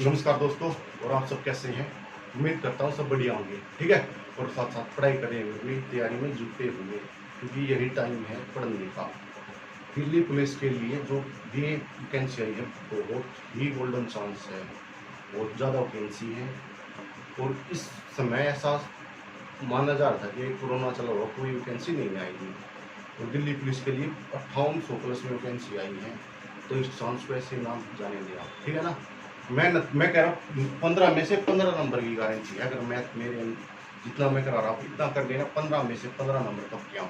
नमस्कार दोस्तों। और आप सब कैसे हैं? उम्मीद करता हूँ सब बढ़िया होंगे। ठीक है। और साथ साथ पढ़ाई करे हुए भी तैयारी में जुटे हुए, क्योंकि यही टाइम है पढ़ने का। दिल्ली पुलिस के लिए जो भी वैकेंसी आई है बहुत ही गोल्डन चांस है, बहुत ज़्यादा वैकेंसी है। और इस समय ऐसा माना जा रहा था कि कोरोना चला हुआ कोई वैकेंसी नहीं आएगी, और दिल्ली पुलिस के लिए 5800 प्लस में वैकेंसी आई है। तो इस चांस को ऐसे नाम जाने दिया, ठीक है ना। मैं कह रहा हूँ 15 में से 15 नंबर की गारंटी है। अगर मैथ मेरे जितना मैं करा रहा हूँ इतना कर देना, 15 में से 15 नंबर तक क्या।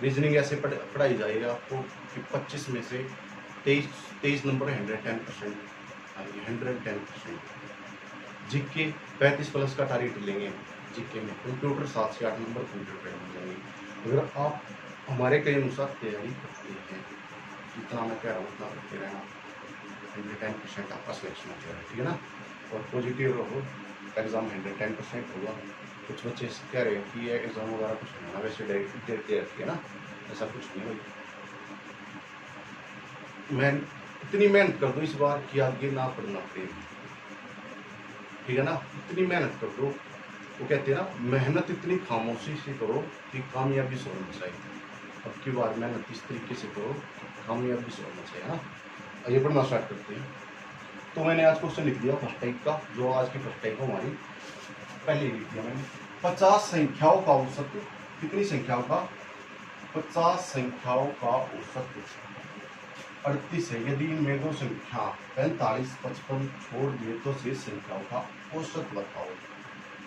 रीजनिंग ऐसे पढ़ाई जाएगी आपको कि 25 में से 23 नंबर 110% आएंगे, 110%। जीके 35 प्लस का टारगेट लेंगे। जीके में कंप्यूटर 7 से 8 नंबर कंप्यूटर पे मिल जाएंगे। अगर आप हमारे के अनुसार तैयारी करते हैं, जितना मैं कह रहा हूँ उतना करते रहना, 110% आपका सिलेक्शन हो जाएगा, ठीक है ना। और पॉजिटिव रहो, एग्ज़ाम 110% होगा। कुछ बच्चे कह रहे हैं कि ये एग्ज़ाम वगैरह कुछ नहीं होना, वैसे डायरेक्ट देते रहती है ना, ऐसा कुछ नहीं भाई। मैं इतनी मेहनत कर दो इस बार कि आगे ना पढ़ना पड़े, ठीक है ना। इतनी मेहनत कर दो, वो कहते हैं ना, मेहनत इतनी खामोशी से करो कि कामयाबी से होनी चाहिए। अब की बार मेहनत इस तरीके से करो कि कामयाबी से होना चाहिए ना। आइए पढ़ना स्टार्ट करते हैं। तो मैंने आज क्वेश्चन लिख दिया फर्स्ट टाइप का, जो आज की फर्स्ट टाइप हमारी पहले ही लिख दिया मैंने। 50 संख्याओं का औसत, कितनी संख्याओं का? 50 संख्याओं का औसत 38 है। यदि इनमें दो संख्या 45, 55 छोड़ दिए तो शेष संख्याओं का औसत बताओ।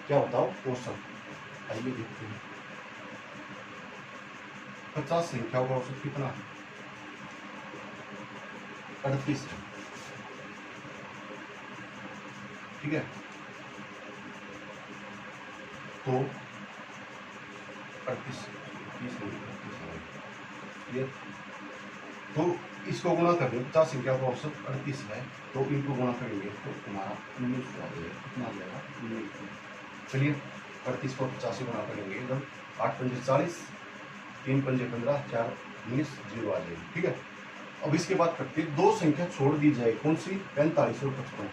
क्या बताओ? औसत। आइए देखते हैं 50 संख्याओं का औसत कितना है? 38 है, ठीक है। तो 38 ये तो इसको गुणा कर दो। 50 संख्या का औसत 38 है, तो इनको गुणा करेंगे तो तुम्हारा 19 आ जाएगा। कितना आ जाएगा? 19। चलिए 38 को 50 से गुणा करेंगे, एकदम 8 पंजे 40, 3 पंजे 15, 4 19, 0 आ जाएगी, ठीक है। अब इसके बाद करते हैं, दो संख्या छोड़ दी जाए, कौन सी? 45 और 55।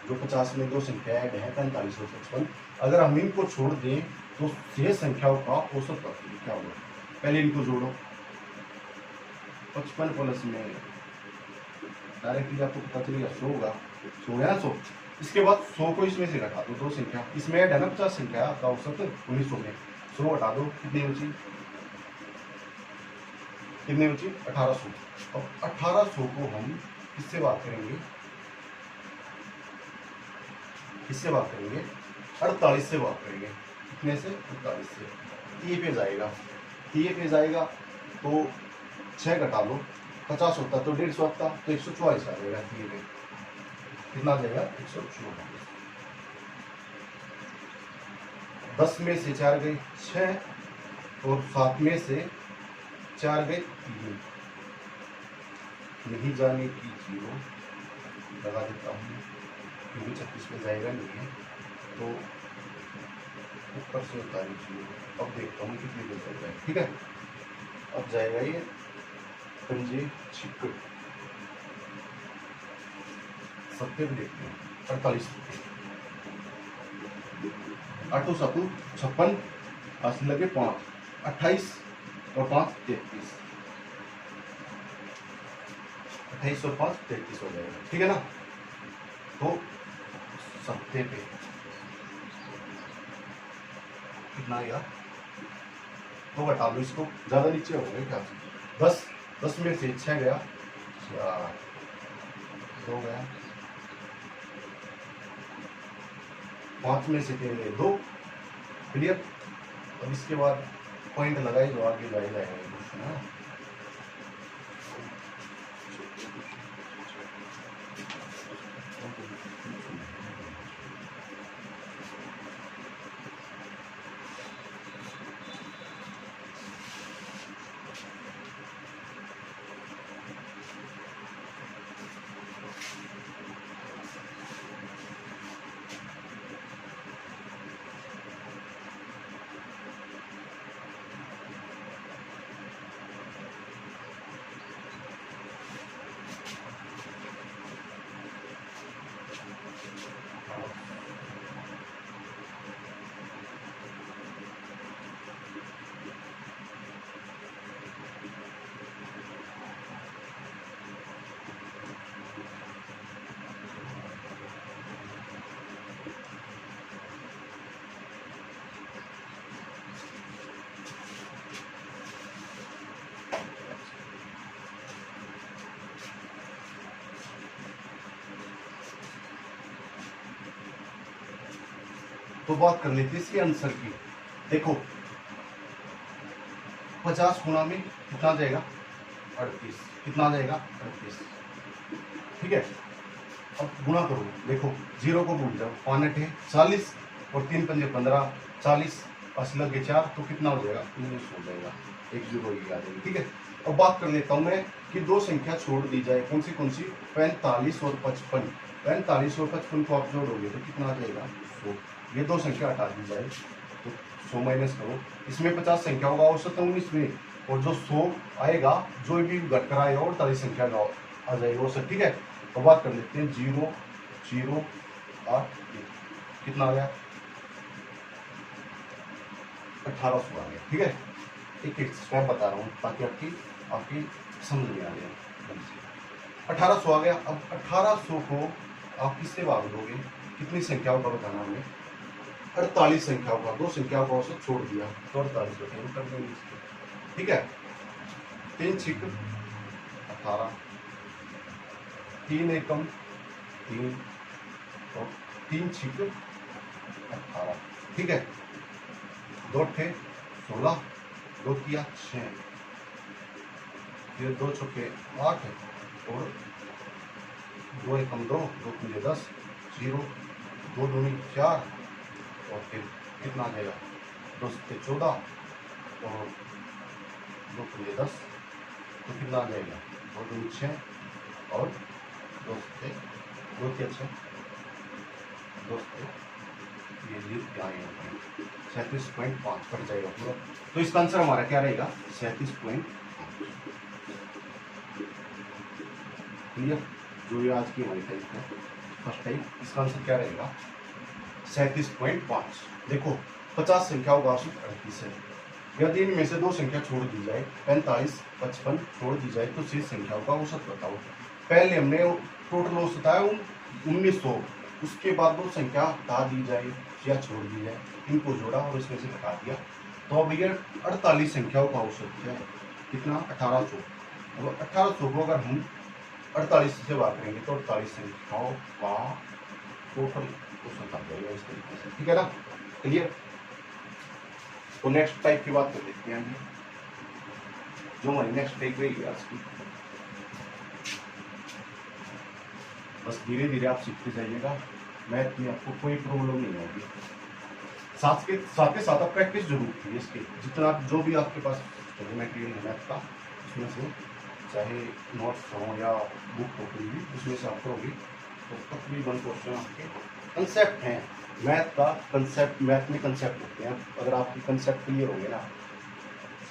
जो 50 में दो संख्या ऐड है 45 और 55, अगर हम इनको छोड़ दें तो शेष संख्याओं का औसत क्या होगा? पहले इनको जोड़ो। 55 प्लस में डायरेक्टली आपको पता चलेगा 100 होगा, 100 है ना 100। इसके बाद 100 को इसमें से घटा दो, दो संख्या इसमें ऐड है ना 50 संख्या, आपका औसत 1900 में 100 हटा दो, कितनी बची? कितनी बची? 1800। अब 1800 को हम किससे बात करेंगे? किससे बात करेंगे? 48 से बात करेंगे। कितने से? 48 से। टी पे जाएगा, टी पे जाएगा तो 6 घटा लो, 50 होता तो 150 आता, तो 144 आ जाएगा। टी पे कितना आ जाएगा? 144। 10 में से 4 गए 6, और 7 में से 4 गए 3। नहीं जाने की 0 लगा देता हूँ, क्योंकि 36 में जाएगा नहीं है, तो ऊपर से उतारी 0। अब देखता हूँ कितनी देर तक जाएगा, ठीक है। अब जाएगा ये पंजे 56, सत्य भी देखते हैं 48, 8 7 56, अस्सी लगे 5, 28 और 5 33, 28 और 5 33 हो जाएगा, ठीक है ना। तो सत्य पे कितना आएगा? तो घटा लो इसको, ज्यादा नीचे हो गए क्या? 10 में से 6 गया 4, 2 गया, 5 में से 3 गए 2। क्लियर। अब इसके बाद पॉइंट लगाए जो आगे जाएगा क्वेश्चन है। तो बात कर लेते हैं इसके आंसर की। देखो 50 गुणा में कितना आ जाएगा 38, कितना आ जाएगा 38, ठीक है। अब गुणा करो, देखो जीरो को भूल जाओ, 5 8 40 और 3 पंजे 15, 40 80 लगे 4 तो कितना हो जाएगा 19 हो जाएगा, एक जीरो ही आ जाएगी, ठीक है। अब बात कर लेता हूँ मैं कि दो संख्या छोड़ दी जाए, कौन सी 45 और 55। 45 और 55 को आप जोड़ोगे तो कितना आ जाएगा 100। ये दो संख्या हटा दी जाए तो 100 माइनस करो, इसमें 50 संख्या होगा औसत 19 में, और जो 100 आएगा जो भी घट कर आएगा और 40 संख्या का आ जाएगा औसत, ठीक है। तो बात कर लेते हैं 0 0 8 कितना आ गया 1800 आ गया, ठीक है। एक एक स्टेप बता रहा हूँ ताकि आपकी समझ में आ जाए। 1800 आ गया। अब 1800 को आप किससे भाग दोगे, कितनी संख्याओं का बताना हमें 48 संख्याओं का, दो संख्याओं का औसत छोड़ दिया तो 48 कर देंगे, ठीक है। 3 6 18, 3 एकम 3 और 3 6 18, ठीक है। 2 थे 16, 2 किया 6, फिर 2 चौके 8 और 2 एकम 2, 2 पंजे 10, 0 2 दूनी 4 और फिर कितना आ जाएगा 2 सत्ते 14 और 2 पंजे 10 तो कितना आ जाएगा 2 दूनी 6 और 2 सत्ते 2 के 6 2 सत्ते ये 37.5 कट जाएगा पूरा। तो इसका आंसर हमारा क्या रहेगा 37.5। क्लियर, जो ये आज की हमारी टाइप है फर्स्ट टाइप, इसका आंसर क्या रहेगा 37.5। देखो 50 संख्याओं का औसत 38 है। यदि इनमें से दो संख्या छोड़ दी जाए 45 55 छोड़ दी जाए तो शेष संख्याओं का औसत बताओ। पहले हमने टोटल औसत आया 1900, उसके बाद दो संख्या हटा दी जाए या छोड़ दी जाए, इनको जोड़ा और इसमें से घटा दिया तो अब ये 48 संख्याओं का औसत है कितना 1800। अब 1800 को अगर हम 48 से बात करेंगे तो 48 संख्याओं का टोटल औसत आ जाएगा इस तरीके से, ठीक है ना। क्लियर, तो नेक्स्ट टाइप की बात कर लेते हैं जो हमारी नेक्स्ट टाइप रहेगी आज की। बस धीरे धीरे आप सीखते जाइएगा, मैथ में आपको कोई प्रॉब्लम नहीं होगी। साथ के साथ आप प्रैक्टिस जरूर कीजिए इसके, जितना जो भी आपके पास मटेरियल है मैथ का उसमें से, चाहे नोट्स हो या बुक हो कोई भी, उसमें से आप करोगे तो तकरीबन क्वेश्चन आपके कंसेप्ट हैं मैथ का। कंसेप्ट मैथ में कंसेप्ट होते हैं, अगर आपकी कंसेप्ट क्लियर होंगे ना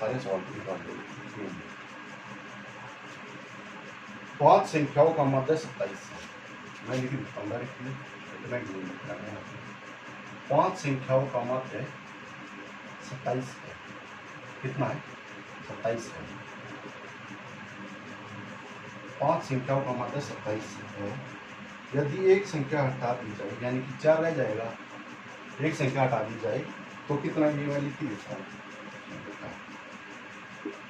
सारे सवाल को निकाल देंगे। 5 संख्याओं का मध्य 27 है, मैं लिख देता हूँ डायरेक्टली, इतना ही लिखना है। 5 संख्याओं का मध्य 27 है, कितना है 27 है। 5 संख्याओं का मध्य 27 है। यदि एक संख्या हटा दी जाए यानी कि 4 रह जाएगा, एक संख्या हटा दी जाए तो कितना, ये मैं लिख देता हूँ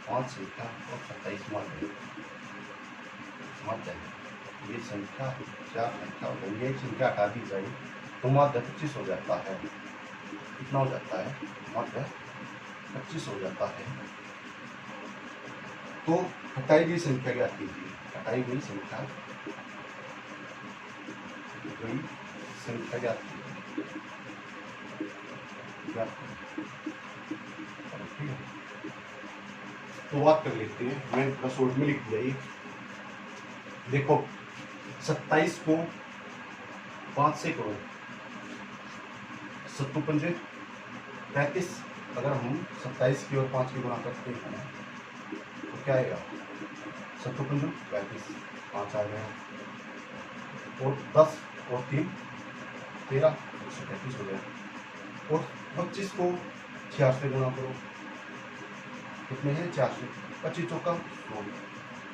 5 संख्या और 27 मध्य ये संख्या 4 संख्या हो गई, एक संख्या हटा दी जाए तो मध्य 25 हो जाता है। कितना हो जाता है मध्य 25 हो जाता है। तो हटाई गई संख्या क्या कीजिए, हटाई गई संख्या क्या तो बात कर लेते हैं, मैंने थोड़ा शॉर्ट में लिख दिया ये। देखो 27 को 5 से करो 7 पंजे 35, अगर हम 27 की और 5 की गुणा करते हैं तो क्या आएगा 7 पंजे 35, 5 आ गया और 10 और 3 13 135 हो गया। और 25 को 4 से गुणा करो, कितने हैं 4 से 25 चौका 100।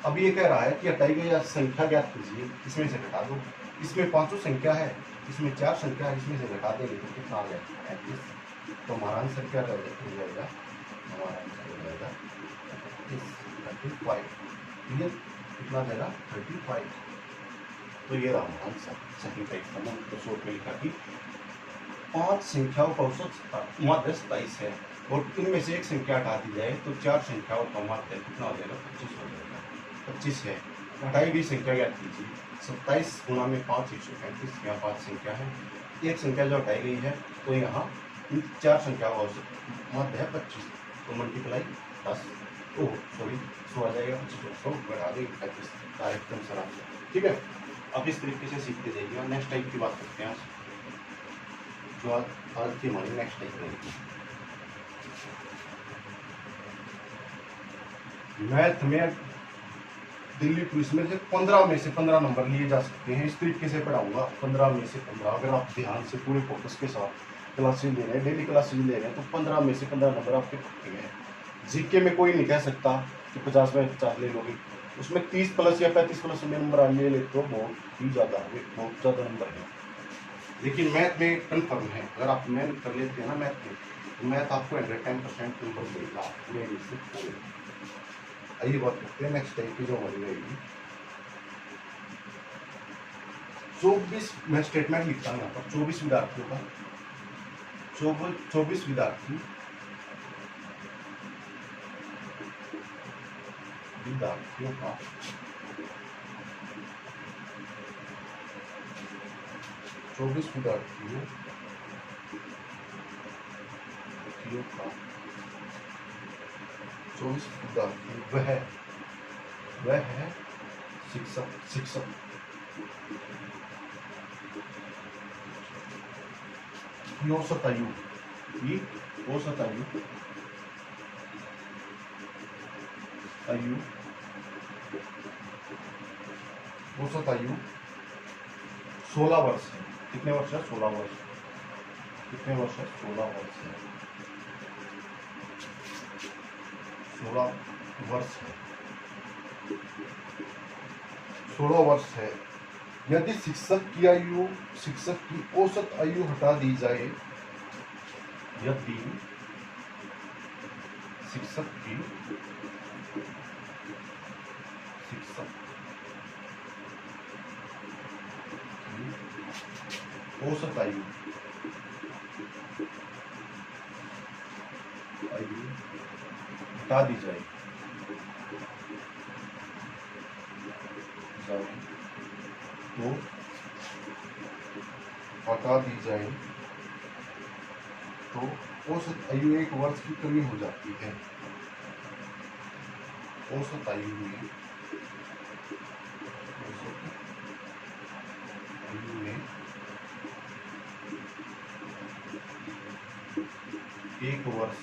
अब ये कह रहा है कि हटाई गई संख्या ज्ञात कीजिए, इसमें से घटा दो। इसमें 5 संख्या है, इसमें 4 संख्या है, इसमें से घटा देंगे तो कितना आ जाएगा 35। तो हमारा आंसर क्या हो जाएगा, हमारा आंसर हो जाएगा 35। क्लियर, कितना जाएगा 35। तो ये रहा हमारा आंसर। सेकंड टाइप का मैंने तो शॉर्ट में लिखा कि 5 संख्याओं का औसत माध्य 27 है और इनमें से एक संख्या हटा दी जाए तो 4 संख्याओं का माध्य कितना हो जाएगा? 25 हो जाएगा। 25 है। हटाई गई संख्या याद कीजिए, 27 गुणा में 5 135, यहाँ 5 संख्या है, एक संख्या जो हटाई गई है तो यहाँ इन 4 संख्याओं का औसत माध्य है 25, तो मल्टीप्लाई 10 100 आ जाएगा। 100 बढ़ा देंगे 35 डायरेक्ट आंसर आ जाएगा। ठीक है, अब इस तरीके से सीखते जाइए। और नेक्स्ट टाइप की बात करते हैं, जो आज की हमारी नेक्स्ट टाइप रहेगी। मैथ में दिल्ली पुलिस में से 15 में से 15 नंबर लिए जा सकते हैं। इस तरीके से पढ़ाऊंगा, 15 में से 15। अगर आप ध्यान से पूरे फोकस के साथ क्लासेज ले रहे हैं, डेली क्लासेज ले रहे हैं, तो 15 में से 15 नंबर आपके पक्के हैं। जीके में कोई नहीं कह सकता कि 50 में 50 ले लोगे, उसमें 30 प्लस या 35 प्लस में नंबर आने ले तो बहुत ही ज़्यादा है, बहुत ज़्यादा नंबर है। लेकिन मैथ में कन्फर्म है, अगर आप मेहनत कर लेते हैं ना मैथ में, तो मैथ आपको 110% नंबर देगा पूरे से पूरे। आइए बात करते हैं नेक्स्ट टाइप की जो हमारी रहेगी। 24 मैं स्टेटमेंट लिखता हूँ यहाँ पर, 24 विद्यार्थियों का, 24 विद्यार्थियों का 24 विद्यार्थियों का 24 विद्यार्थी वह है शिक्षक की औसत आयु औसत आयु 16 वर्ष है। कितने वर्ष है? 16 वर्ष। कितने वर्ष है? 16 वर्ष है। 16 वर्ष है। 16 वर्ष है। यदि शिक्षक की औसत आयु हटा दी जाए, यदि शिक्षक की औसत आयु हटा दी जाए तो औसत आयु 1 वर्ष की कमी हो जाती है। औसत आयु में 1 वर्ष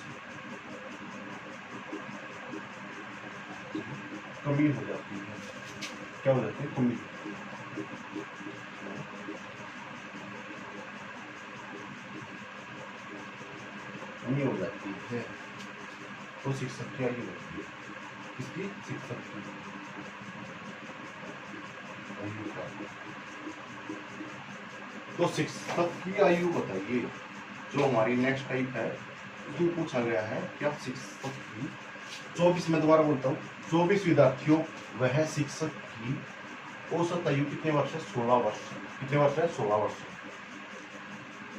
कमी हो जाती है। क्या हो जाती है? कमी हो जाती है। तो शिक्षक की आयु होती है, इसकी शिक्षक की आयु का, तो शिक्षक की आयु बताइए। जो हमारी नेक्स्ट टाइप है उसमें पूछा गया है क्या शिक्षक की 24 में दोबारा बोलता हूँ, 24 विद्यार्थियों वह शिक्षक की औसत आयु कितने वर्ष है? 16 वर्ष। कितने वर्ष है? 16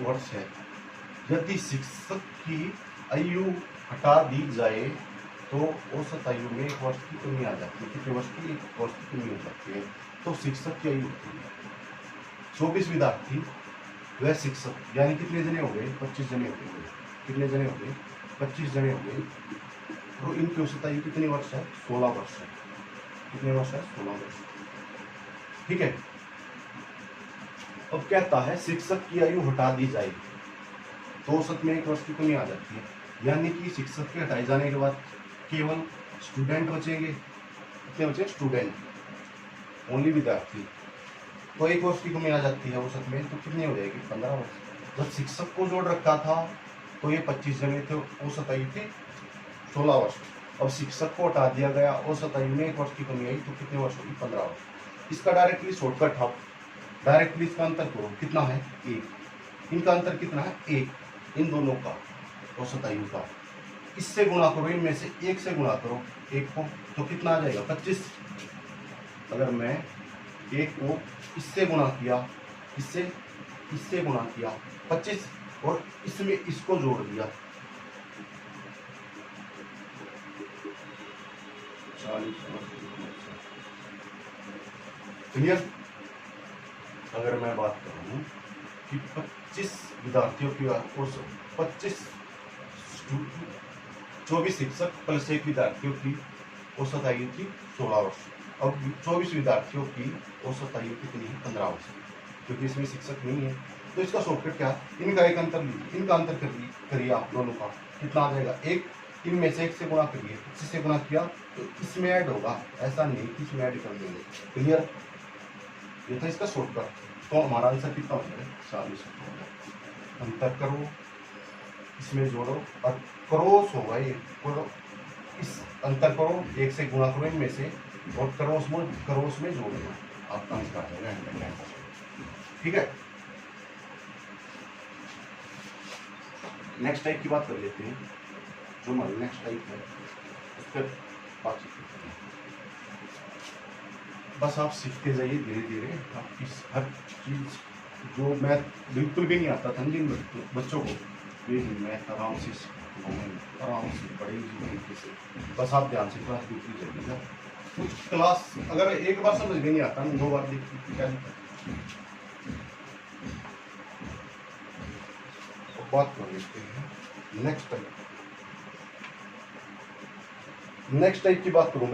वर्ष है। यदि शिक्षक की आयु हटा दी जाए तो औसत आयु में 1 वर्ष की कमी आ जाती है। कितने वर्ष की? 1 वर्ष की कमी हो जाती है। तो शिक्षक की आयु होती है 24 विद्यार्थी वह शिक्षक, यानी कितने जने हो गए? 25 जने हो गए। कितने जने हो गए? 25 जने हो गए। तो इनकी औसत आयु कितने वर्ष है? 16 वर्ष है। कितने वर्ष है? 16 वर्ष। ठीक है। अब कहता है शिक्षक की आयु हटा दी जाए तो औसत में 1 वर्ष की कमी आ जाती है, यानी कि शिक्षक के हटाए जाने के बाद केवल स्टूडेंट बचेंगे। कितने बचे? स्टूडेंट, ओनली विद्यार्थी। तो 1 वर्ष की कमी आ जाती है औसत में, तो कितनी हो जाएगी? 15 वर्ष। जब शिक्षक को जोड़ रखा था तो ये 25 जने थे, औसत आयु थी 16 वर्ष। अब शिक्षक को हटा दिया गया, औसत आयु में 1 वर्ष की कमी आई, तो कितने वर्ष होगी? 15 वर्ष। इसका डायरेक्टली शॉर्टकट है, डायरेक्टली इसका अंतर करो, कितना है? 1। इनका अंतर कितना है? 1। इन दोनों का औसत आयु का, इससे गुणा करो, इनमें से 1 से गुणा करो 1 को, तो कितना आ जाएगा? 25। अगर मैं 1 को इससे गुणा किया, इससे गुणा किया 25, और इसमें इसको जोड़ दिया 40। क्लियर। अगर मैं बात करूं कि 25 विद्यार्थियों की और 24 शिक्षक प्लस 1 विद्यार्थियों की औसत आयु थी 16 वर्ष। अब 24 विद्यार्थियों की औसत आयु कितनी है? 15 वर्ष, क्योंकि इसमें शिक्षक नहीं है। तो इसका शॉर्टकट क्या? इनका एक अंतर लीजिए, इनका अंतर करिए आप दोनों का, कितना आ जाएगा? एक, इनमें से एक से गुणा करिए, 25 से गुणा किया तो इसमें ऐड होगा, ऐसा नहीं कि इसमें ऐड कर देंगे। क्लियर। ये था इसका शॉर्टकट। तो हमारा आंसर कितना हो जाएगा? 40। अंतर करो, इसमें जोड़ो और क्रॉस होगा ये, इस अंतर करो, एक से गुणा करो इनमें से और क्रॉस में जोड़ दो, आपका आंसर आ जाएगा। ठीक है। नेक्स्ट टाइप की बात कर लेते हैं। जो हमारी नेक्स्ट टाइप है उस पर बातचीत करते हैं। बस आप सीखते जाइए धीरे धीरे। आप इस हर चीज जो मैथ बिल्कुल भी नहीं आता था जिन बच्चों को, ये मैथ आराम से आराम से बड़ी तरीके से, बस आप ध्यान से क्लास देखती जाइएगा। कुछ क्लास अगर एक बार समझ में नहीं आता, 2 बार देखती क्या बात कर लेते हैं। नेक्स्ट टाइप की बात करूं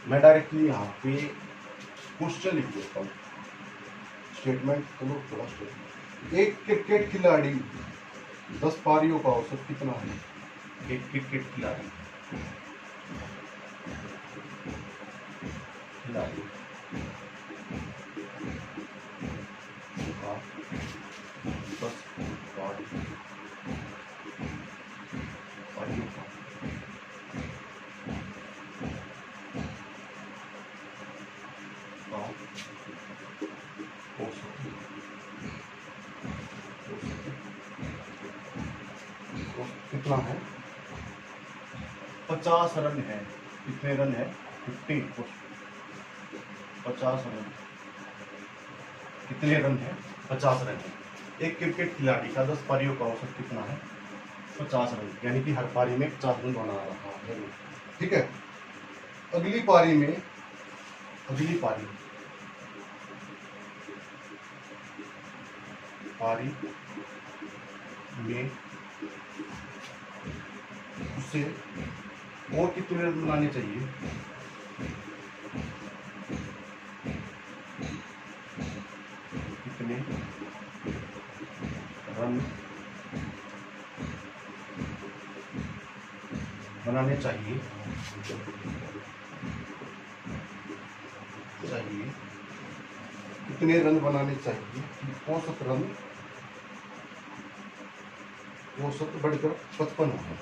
मैं डायरेक्टली यहाँ पे क्वेश्चन लिख देता हूँ। स्टेटमेंट करो थोड़ा स्टेटमेंट। एक क्रिकेट खिलाड़ी 10 पारियों का औसत कितना है? एक क्रिकेट खिलाड़ी 10 पारियों का कितना है? 50 रन है। कितने रन है? 50। 50 रन। कितने रन है? 50 रन है। एक क्रिकेट खिलाड़ी का 10 पारियों का औसत कितना है? 50 रन, यानी कि हर पारी में 50 रन बना रहा है। ठीक है। अगली पारी में उसे और कितने रन बनाने चाहिए? कितने रन बनाने चाहिए? कितने रन बनाने चाहिए? औसत बढ़कर 55 होगा।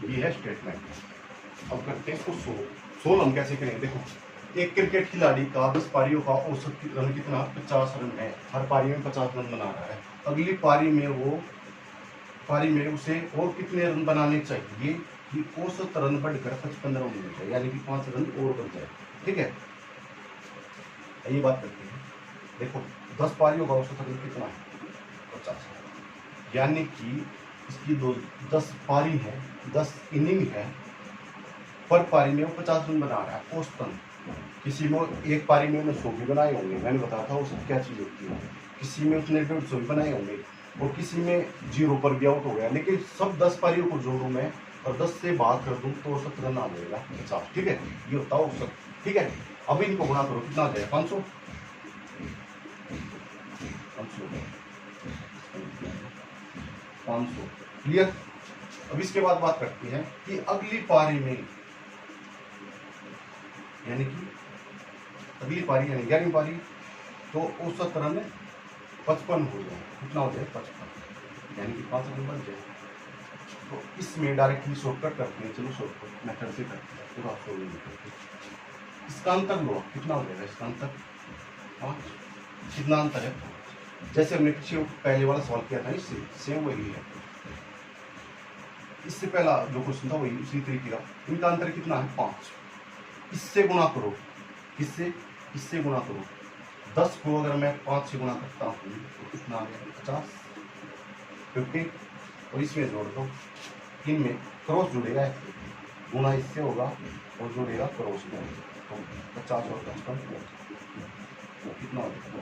ये है स्टेटमेंट। अब करते हैं इसको सोल्व हम कैसे करेंगे। देखो, एक क्रिकेट खिलाड़ी का 10 पारियों का औसत रन कितना? 50 रन है। हर पारी में 50 रन बना रहा है। अगली पारी में उसे और कितने रन बनाने चाहिए कि औसत रन बढ़कर 55 रन हो जाए, यानी कि 5 रन और बढ़ जाए। ठीक है, ये बात करते हैं। देखो, 10 पारियों का औसत रन कितना है? 50, यानी कि इसकी 10 पारी है, 10 इनिंग है। पर पारी में वो 50 रन बना रहा है औसतन। किसी में एक पारी में उसने 100 भी बनाए होंगे, मैंने बताया था औसत क्या चीज़ होती है। किसी में उसने 150 भी बनाए होंगे और किसी में 0 पर भी आउट हो गया। लेकिन सब 10 पारियों को जोड़ूं मैं और 10 से भाग कर दूं तो औसत रन आ जाएगा 50। ठीक है, ये होता है औसत। ठीक है, अब इनको गुणा करो, कितना आ जाएगा? 500। क्लियर। अब इसके बाद बात करते हैं कि अगली पारी में, यानी कि अगली पारी यानी 11वीं पारी, तो औसत रन 55 हो जाए। कितना हो जाए? 55, यानी कि 5 रन बन जाए। तो इसमें डायरेक्टली शॉर्टकट करते हैं। चलो शॉर्टकट मेथड से करते हैं, पूरा सोल्व करते हैं। इसका अंतर लो, कितना हो जाएगा इसका अंतर? 5। कितना अंतर है? जैसे हमने पहले वाला सवाल किया था, इससे सेम वही है। इससे पहला जो क्वेश्चन था वही उसी तरीके का। इनका अंतर कितना है 5। इससे गुणा करो, इससे गुणा करो। 10 को अगर मैं 5 से गुणा करता हूँ तो कितना आ गया 50, 50। और इसमें जोड़ दो, इनमें क्रॉस जुड़ेगा, गुणा इससे होगा और जुड़ेगा क्रॉस में, तो 50 और 55 कितना होगा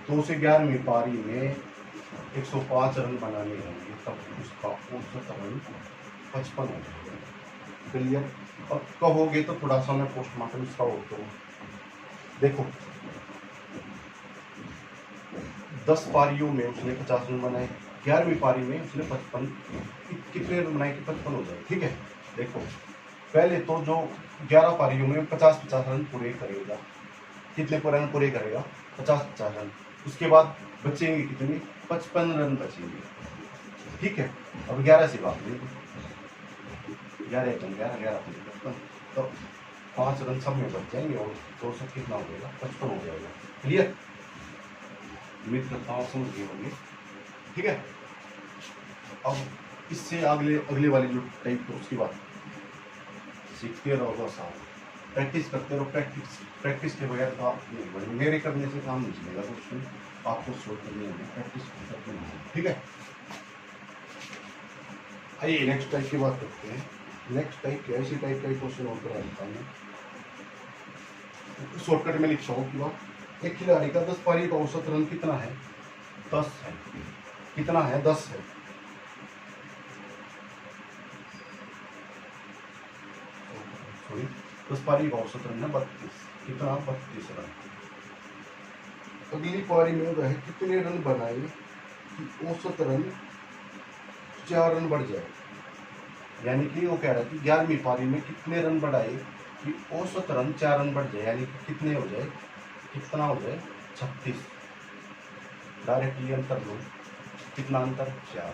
2 से 11वीं पारी में 105 रन बनाने होंगे, तब उसका औसत रन 55 हो जाएगा। क्लियर? अब कहोगे तो थोड़ा सा मैं पोस्टमार्टम इसका और करूँ। देखो 10 पारियों में उसने 50 रन बनाए, 11वीं पारी में उसने 55, कितने रन बनाए कि 55 हो जाए। ठीक है, देखो पहले तो जो 11 पारियों में 50-50 रन पूरे करेगा, कितने रन पूरे करेगा 50-50 रन। उसके बाद बचेंगे कितने 55 रन बचेंगे। ठीक है, अब 11 से बात नहीं, 11 55, तो 5 रन सब में बच जाएंगे और 200 कितना हो जाएगा 55 हो जाएगा। क्लियर? उम्मीद करता हूँ समझ गए होंगे। ठीक है, अब इससे अगले वाली जो टाइप है उसकी बात सीखते रहो, साथ प्रैक्टिस करते रहो। प्रैक्टिस के बगैर तो आप नहीं बढ़ेंगे, मेरे करने से काम नहीं चलेगा, तो आपको सोच करनी होगी, प्रैक्टिस करते हैं। ठीक है, आइए नेक्स्ट टाइप की बात करते हैं। नेक्स्ट टाइप क्या, इसी टाइप का ही क्वेश्चन और करा देता हूँ। शॉर्टकट में लिखता हूँ कि बात, एक खिलाड़ी का 10 पारी का औसत रन कितना है 10 है, कितना है 10 है। सॉरी, 10 पारी का औसत रन है 32, कितना 32 रन। अगली पारी में वह कितने रन बनाए कि औसत रन 4 रन बढ़ जाए। यानी कि वो कह रहा है कि 11वीं पारी में कितने रन बढ़ाए कि औसत रन 4 रन बढ़ जाए, यानी कि कितने हो जाए, कितना हो जाए 36। डायरेक्टली अंतर लो, कितना अंतर 4,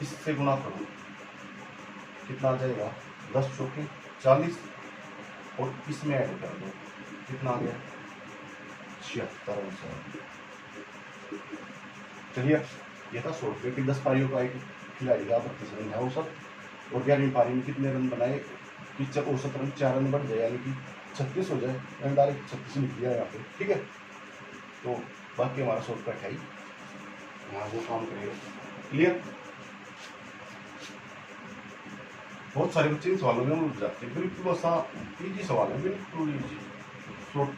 इससे गुणा करो, कितना आ जाएगा 10 चौके 40, और इसमें ऐड कर दो, कितना आ गया 76। चलिए, ये था 100 रुपये की 10 पारियों का एक खिलाड़ी का 32 रन है औसत, और 11वीं पारी में कितने रन बनाए कि औसत रन 4 रन बढ़ जाए, यानी कि 36 हो जाए। मैंने डायरेक्ट 36 लिख दिया यहाँ पे। ठीक है, तो बाकी हमारा शॉर्टकट है, यहाँ वो काम करेगा। क्लियर? बहुत सारे बच्चे इन सवालों में उलझ जाते हैं, बिल्कुल ऐसा इजी सवाल है, बिल्कुल इजी शॉर्ट।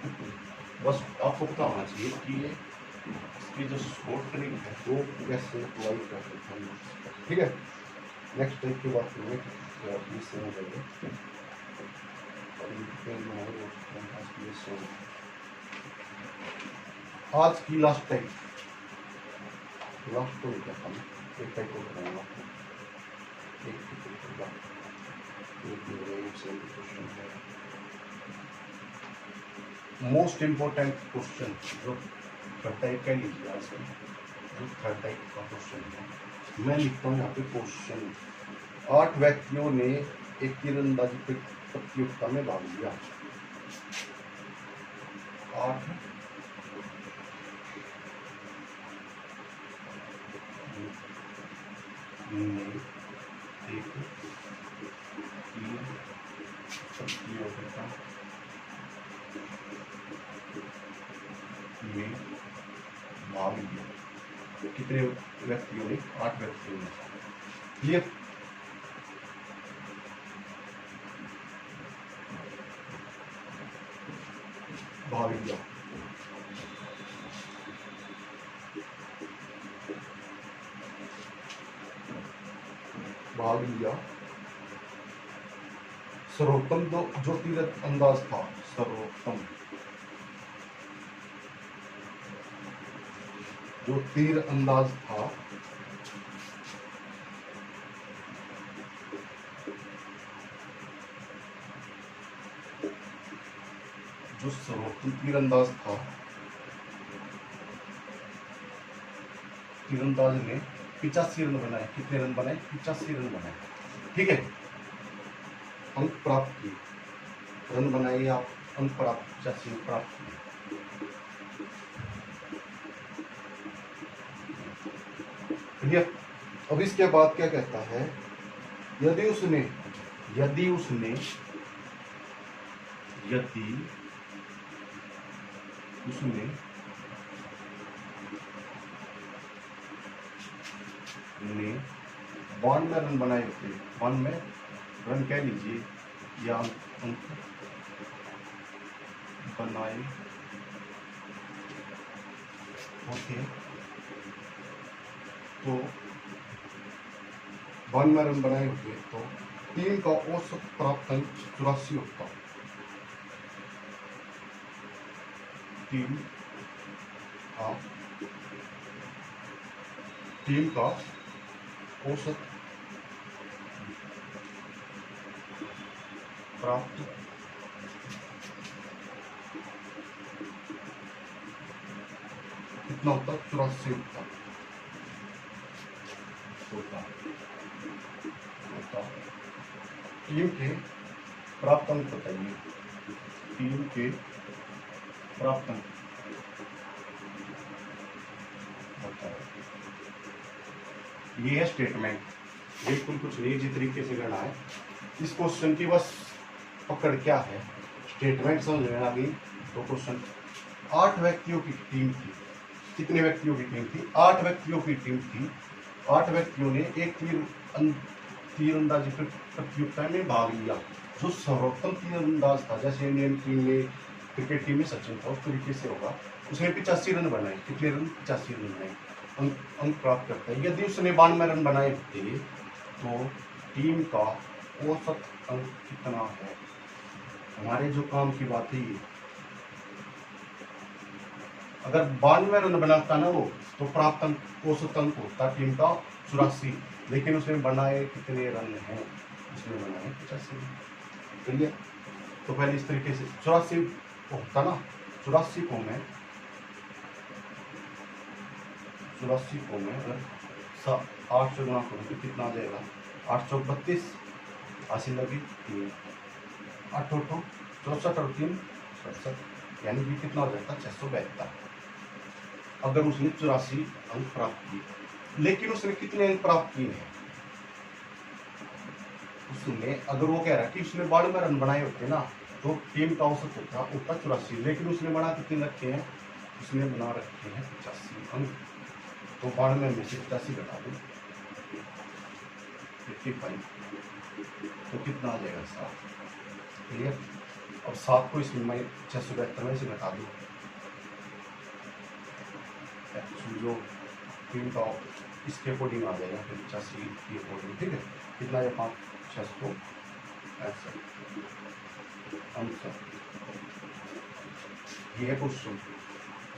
बस आपको पता होना चाहिए कि ये इसकी जो शॉर्ट ट्रिक है वो कैसे अप्लाई कर सकते हैं। ठीक है, नेक्स्ट टाइप की बात करेंगे, इससे हो जाएगा आज की लास्ट टाइप, लास्ट तो क्या था, एक टाइप और कराऊंगा, मोस्ट इम्पोर्टेंट क्वेश्चन जो थर्ड टाइप का लीजिए, आज का जो थर्ड टाइप का क्वेश्चन है, मैं लिखता हूँ यहाँ पे क्वेश्चन। 8 व्यक्तियों ने एक तीरंदाजी प्रतियोगिता में भाग लिया। 8 ने एक प्रतियोगिता में भाग लिया। कितने व्यक्तियों ने? 8 व्यक्तियों ने। क्लियर? भाग लिया, भाग लिया। सर्वोत्तम जो तीर अंदाज था, सर्वोत्तम जो तीर अंदाज था जो सर्वोत्तम तीरंदाज था, तीरंदाज ने 85 रन बनाए। कितने रन बनाए? 85 रन बनाए। ठीक है, अंक प्राप्त किए, रन बनाए आप, अंक प्राप्त 85 प्राप्त किए। क्लियर? अब इसके बाद क्या कहता है, यदि उसने यदि उसने यदि उसने ने 92 रन बनाए होते, 1 में रन कह लीजिए या अंक बनाए होते, तो 92 रन बनाए होते तो टीम का औसत प्राप्त अंक 84 होता। टीम का औसत प्राप्त कितना होता, 84 होता। टीम के प्राप्त अंक बताइए, टीम के प्राप्त अंक बताओ। ये है स्टेटमेंट, बिल्कुल कुछ नहीं, जिस तरीके से करना है। इस क्वेश्चन की बस पकड़ क्या है, स्टेटमेंट समझ में आ गई तो क्वेश्चन। 8 व्यक्तियों की टीम थी। कितने व्यक्तियों की टीम थी? 8 व्यक्तियों की टीम थी। 8 व्यक्तियों ने एक तीरंदाजी प्रतियोगिता में भाग लिया। जो सर्वोत्तम तीरंदाज था, जैसे इंडियन टीम में, क्रिकेट टीम में सचिन था, उस तरीके से होगा। उसने 85 रन बनाए। कितने रन? 85 रन बनाए। अंक प्राप्त करता है। यदि उसने 92 रन बनाए थे तो टीम का औसत अंक कितना है? हमारे जो काम की बात है ये, अगर 92 रन बनाता ना वो, तो प्राप्त अंक औसत अंक होता टीम का 84, लेकिन उसने बनाए कितने रन हैं? उसने बनाए 85। ठीक है, तो पहले इस तरीके से 84 होता ना, 84 को मैं अगर 8 से गुणा करूँ तो कितना आ जाएगा? 8 चौक 32, 80 लगी 3, 8 64 और 3 67, यानी कि कितना हो जाता? 672। अगर उसने 84 अंक प्राप्त किए। लेकिन उसने कितने अंक प्राप्त किए हैं? उसने, अगर वो कह रहा है कि उसने 92 रन बनाए होते ना, तो टीम का औसत होता 84, लेकिन उसने बना कितने रखे हैं? उसने बना रखे हैं 85 अंक। तो 92 में से 85 घटा दो, 55, तो कितना आ जाएगा? 7। क्लियर? अब 7 को इसमें मैं 672 में से घटा दूँ, जो टीम का इसके अकॉर्डिंग आ जाएगा, 85 के अकॉर्डिंग। ठीक है, कितना है? 5 665 आंसर। ये है क्वेश्चन।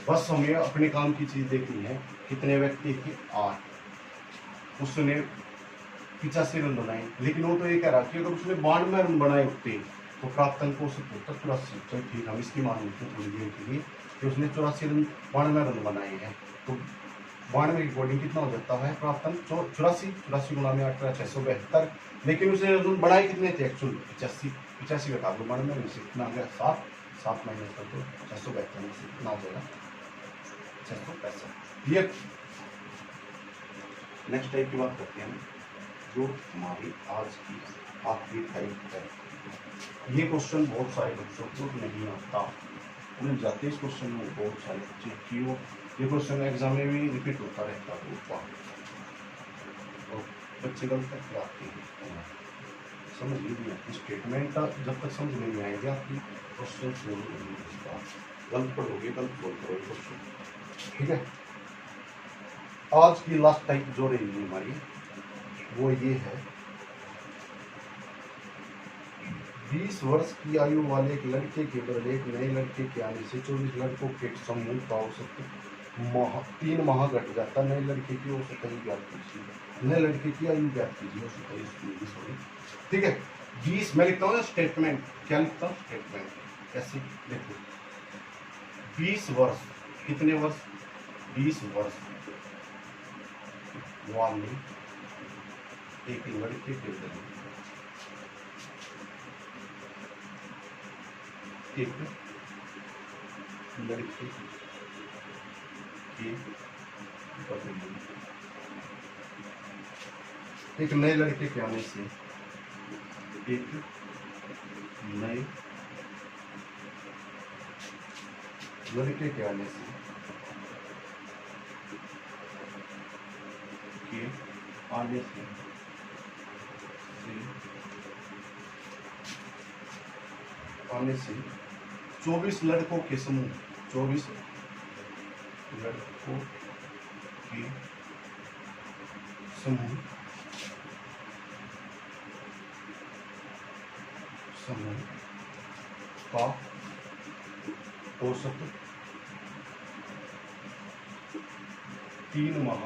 बस हमें अपने काम की चीज देखनी है। कितने व्यक्ति थे? 8। उसने 85 रन बनाए, लेकिन वो तो ये कह रहा कि अगर उसने 92 रन बनाए होते तो प्राप्त अंक औसत होता 84। चल ठीक, हम इसकी मान लेते हैं थोड़ी देर के लिए कि उसने 92 रन बनाए हैं, तो 92 की अकॉर्डिंग कितना हो जाता है प्राप्त अंक? 84 गुणा में 18, 672। लेकिन उसने रन बनाए कितने थे एक्चुअल? 85 घटा दो 92 में से, कितना आ गया? 7 माइनस कर दो 672 में से, कितना आ जाएगा? 665। क्लियर? नेक्स्ट टाइप की बात करते हैं, जो हमारी आज की आखिरी टाइप है। ये क्वेश्चन बहुत सारे बच्चों को नहीं आता, उन्हें जाते इस क्वेश्चन में बहुत सारे बच्चे क्यों, ये क्वेश्चन एग्जाम में भी रिपीट होता रहता है, और बच्चे गलत करके आते हैं। समझ लीजिए, स्टेटमेंट का जब तक समझ नहीं आएगा आपकी क्वेश्चन गलत पढ़ोगे, गलत बोल करोगे क्वेश्चन। ठीक है, आज की लास्ट टाइप जो रहेगी हमारी वो ये है, 20 वर्ष की आयु वाले एक लड़के के बदले एक नए लड़के के आने से 24 लड़कों के समूह का औसत 3 माह घट जाता। नए लड़के की औसत आयु ज्ञात कीजिए। नए लड़के की आयु ज्ञात कीजिए, औसत आयु सॉरी। ठीक है, 20 मैं लिखता हूँ स्टेटमेंट, क्या लिखता हूँ? स्टेटमेंट। ऐसे देखो, 20 वर्ष, कितने वर्ष? 20 वर्ष वाले एक लड़के के बदले एक लड़के के बदले एक नए लड़के के आने से, एक नए लड़के के आने से आने से आने से 24 लड़कों के समूह, 24 लड़कों के समूह का औसत 3 माह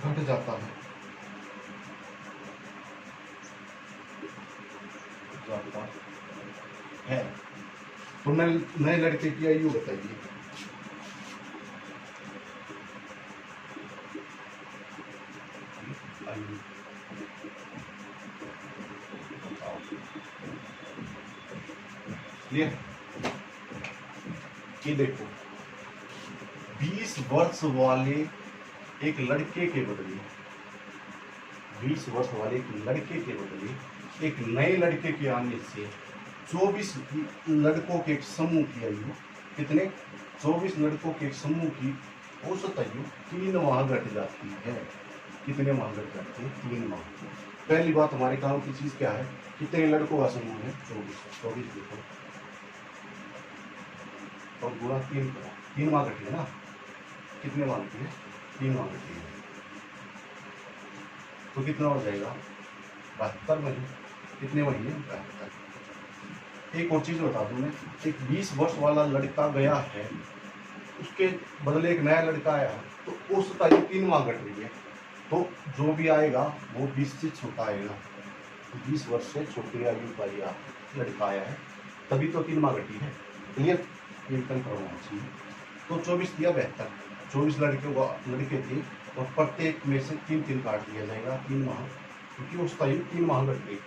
घट जाता है। तो नए लड़के की आयु बताइए। क्लियर? ये देखो 20 वर्ष वाले एक लड़के के बदले 20 वर्ष वाले एक लड़के के बदले एक नए लड़के के आने से 24 लड़कों के एक समूह की आयु कितने 24 लड़कों के एक समूह की औसत आयु 3 माह घट जाती है। कितने माह घट जाते हैं? 3 माह। पहली बात हमारे काम की चीज क्या है? कितने लड़कों का समूह है? 24 देखो और गुणा 3 माह घटी है ना। कितने माह घटी है? 3 माह घटी है। तो कितना हो जाएगा? 72 महीने। कितने महीने? 72। एक और चीज बता दूं मैं, एक 20 वर्ष वाला लड़का गया है, उसके बदले एक नया लड़का आया, तो औसत आयु 3 माह घट रही है। तो जो भी आएगा वो 20 से छोटा आएगा। 20 वर्ष से छोटी आयु का लड़का आया है, तभी तो 3 माह घटी है। क्लियर? ये कंफर्म होना चाहिए। तो 24 दिया 72, 24 लड़के थे और प्रत्येक में से 3 काट दिया जाएगा 3 माह, क्योंकि उसका आयु 3 माह घट गई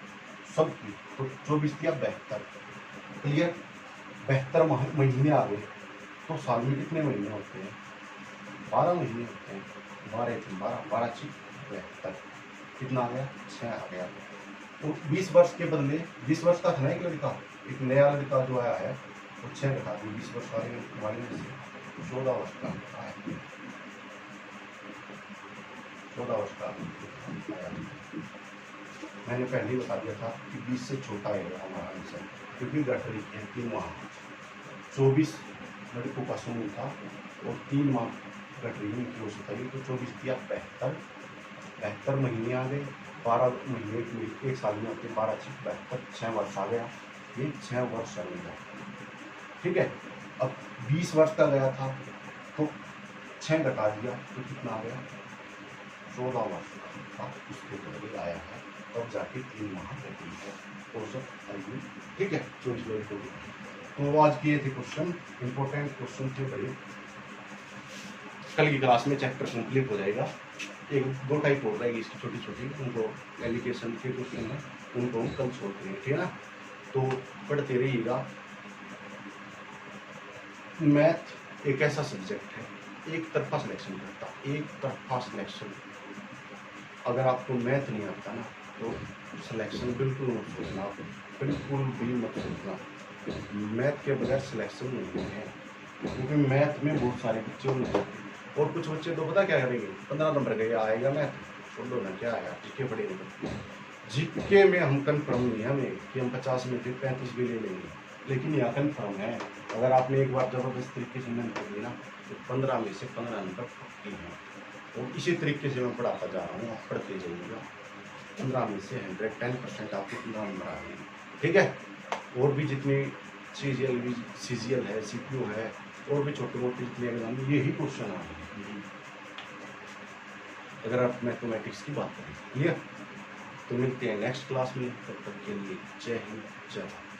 सबकी। तो 24 दिया 72। क्लियर? 72 महीने आ गए। तो साल में कितने महीने होते हैं? 12 महीने होते हैं। 12 6 72। कितना आ गया? 6 आ गया। तो 20 वर्ष के बदले 20 वर्ष का था ना एक लड़का, एक नया लड़का जो आया है वो 6 घटा दिए 20 वर्ष वाले में से 14 वर्ष का आया। 14 वर्ष का आया। मैंने पहले ही बता दिया था कि 20 से छोटा आएगा हमारा आंसर, क्योंकि घट रही है 3 माह। 24 लड़कों का समूह था और 3 माह घट रही है की औसत आई। तो 24 दिया 72 महीने आ गए। 12 महीने एक साल में होते 12 6 72, 6 वर्ष आ गया। ये 6 वर्ष चलेगा। ठीक है? अब 20 वर्ष का गया था तो 6 घटा दिया तो कितना आ गया? 14 वर्ष का उसके बदले आया है, तब जाके 3 माह घटी है औसत आयु। ठीक है? 24 लड़कों की। तो आज किए थे क्वेश्चन, इंपॉर्टेंट क्वेश्चन थे बड़े। कल की क्लास में चैप्टर कंप्लीट हो जाएगा। 1-2 टाइप हो जाएगी इसकी छोटी छोटी, उनको एलिगेशन के क्वेश्चन है, उनको हम कल सोल्व करेंगे। ठीक है ना? तो पढ़ते रहिएगा। मैथ एक ऐसा सब्जेक्ट है, एक तरफा सिलेक्शन करता, एक तरफा सिलेक्शन। अगर आपको मैथ नहीं आता ना तो सिलेक्शन बिल्कुल मत सोचना, बिल्कुल भी मत सोचना। मैथ के बगैर सिलेक्शन नहीं है, क्योंकि मैथ में बहुत सारे बच्चे होंगे और कुछ बच्चे तो पता क्या करेंगे, 15 नंबर का आएगा मैथ, छोड़ो ना क्या आया, जीके पढ़ेंगे। जीके में हम कन्फर्म नहीं है हमें कि हम 50 में से 35 भी ले लेंगे, लेकिन यह कन्फर्म है अगर आपने एक बार ज़बरदस्त तरीके से मेहनत कर ली ना तो 15 में से 15 नंबर पक्की हैं। और इसी तरीके से मैं पढ़ाता जा रहा हूँ, आप पढ़ते जाइएगा। 15 में से 110% आपको 15 नंबर आ गए। ठीक है? और भी जितने CGL है, CPU है, और भी छोटे मोटे जितने एग्जाम में यही क्वेश्चन आ रहे हैं अगर आप मैथमेटिक्स की बात करें। क्लियर? तो मिलते हैं नेक्स्ट क्लास में, तब तक के लिए जय हिंद, जय भारत।